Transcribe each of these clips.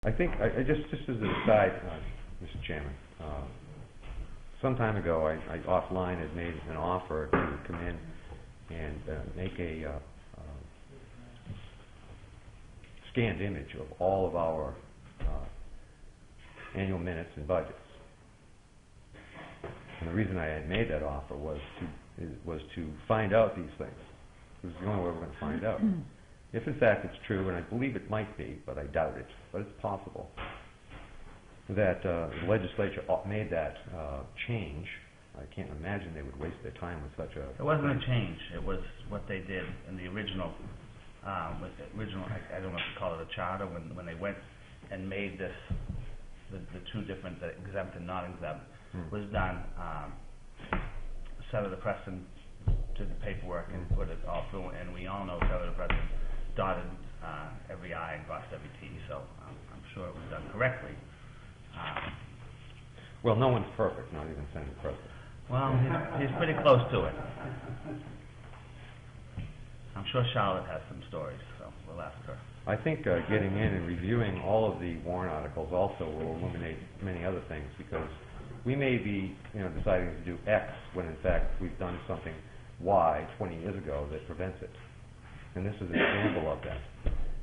I think, just as an aside, Mr. Chairman, some time ago I offline had made an offer to come in and make a scanned image of all of our annual minutes and budgets. And the reason I had made that offer was to find out these things. It was the only way we're going to find out. If in fact it's true, and I believe it might be, but I doubt it, but it's possible, that the legislature made that change. I can't imagine they would waste their time with such a... It wasn't a change. It was what they did in the original, I don't know if you call it a charter, when they went and made this, the two different, the exempt and non-exempt, was done. Senator Preston did the paperwork and put it all through, and we all know Senator Preston dotted every I and crossed every T, so I'm sure it was done correctly. Well, no one's perfect, not even Senator Preston. Well, he's pretty close to it. I'm sure Charlotte has some stories, so we'll ask her. I think getting in and reviewing all of the warrant articles also will illuminate many other things, because we may be, deciding to do X when in fact we've done something Y 20 years ago that prevents it. And this is an example of that.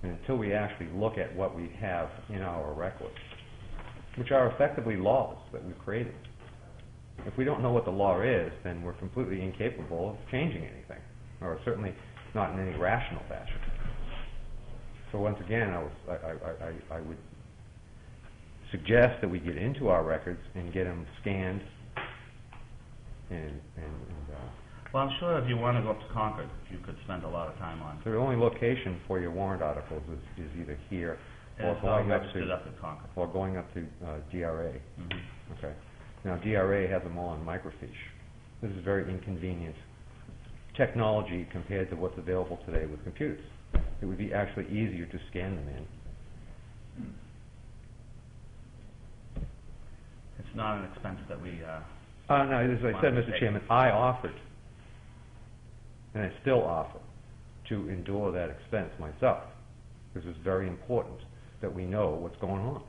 And until we actually look at what we have in our records, which are effectively laws that we've created, if we don't know what the law is, then we're completely incapable of changing anything, or certainly not in any rational fashion. So once again, I would suggest that we get into our records and get them scanned and well, I'm sure if you want to go up to Concord, you could spend a lot of time on it. the only location for your warrant articles is either here or going up to or going up to DRA. Okay. Now DRA has them all on microfiche. This is very inconvenient technology compared to what's available today with computers. It would be actually easier to scan them in. It's not an expense that we... no, as I said, Mr. Chairman, I offered, and I still offer, to endure that expense myself, because it's very important that we know what's going on.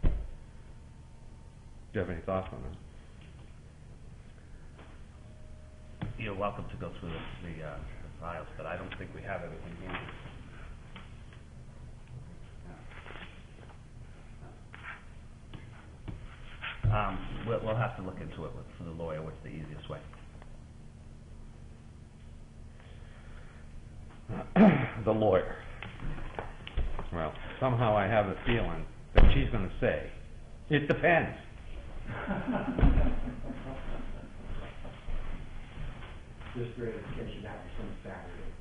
Do you have any thoughts on that? You're welcome to go through the files, but I don't think we have everything here. We'll have to look into it for the lawyer, what's the easiest way. The lawyer. Well, somehow I have a feeling that she's going to say, it depends. Just for education, that was some Saturday.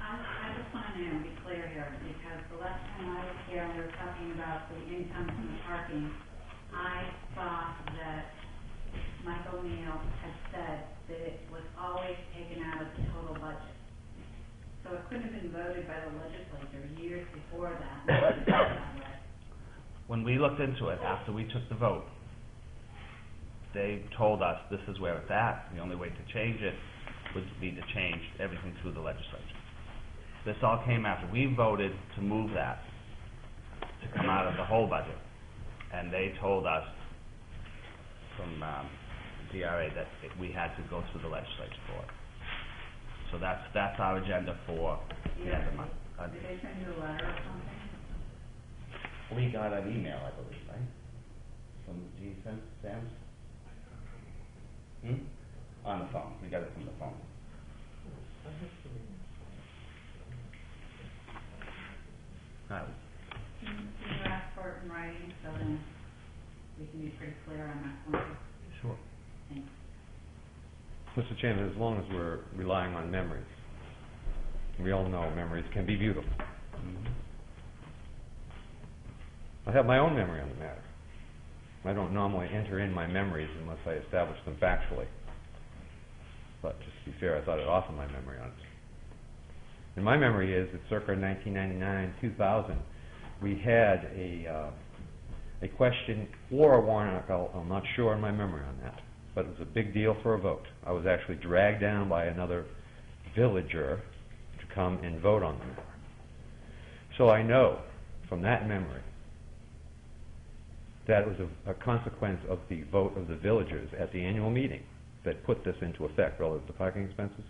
I just want to be clear here, because the last time I was here and we were talking about the income from the parking, I thought that Michael Neal had said that it was always taken out of the total budget. So it couldn't have been voted by the legislature years before that. When we looked into it, after we took the vote, they told us this is where it's at. The only way to change it would be to change everything through the legislature. This all came after we voted to move that to come out of the whole budget, and they told us from DRA that we had to go through the legislature for it. So that's our agenda for the end of the month. Did they send you a letter or something? We got an email, I believe, right? From Sam's? On the phone. We got it from the phone. Can you ask for it in writing so then we can be pretty clear on that point? Sure. Thanks. Mr. Chairman, as long as we're relying on memories, we all know memories can be beautiful. I have my own memory on the matter. I don't normally enter in my memories unless I establish them factually. But just to be fair, I thought I'd offer my memory on it. And my memory is that circa 1999-2000, we had a question or a warrant article. I'm not sure on my memory on that, but it was a big deal for a vote. I was actually dragged down by another villager to come and vote on them. So I know from that memory that it was a consequence of the vote of the villagers at the annual meeting that put this into effect relative to parking expenses.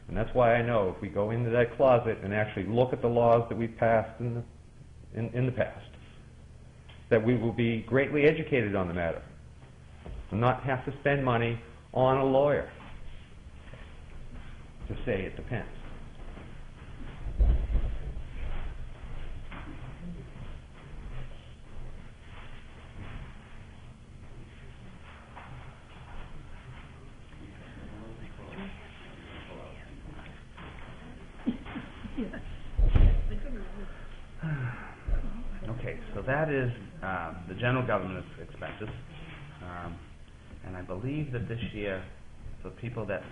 And that's why I know if we go into that closet and actually look at the laws that we've passed in the past, that we will be greatly educated on the matter and not have to spend money on a lawyer to say it depends. Okay, so that is the general government expenses. And I believe that this year, for people that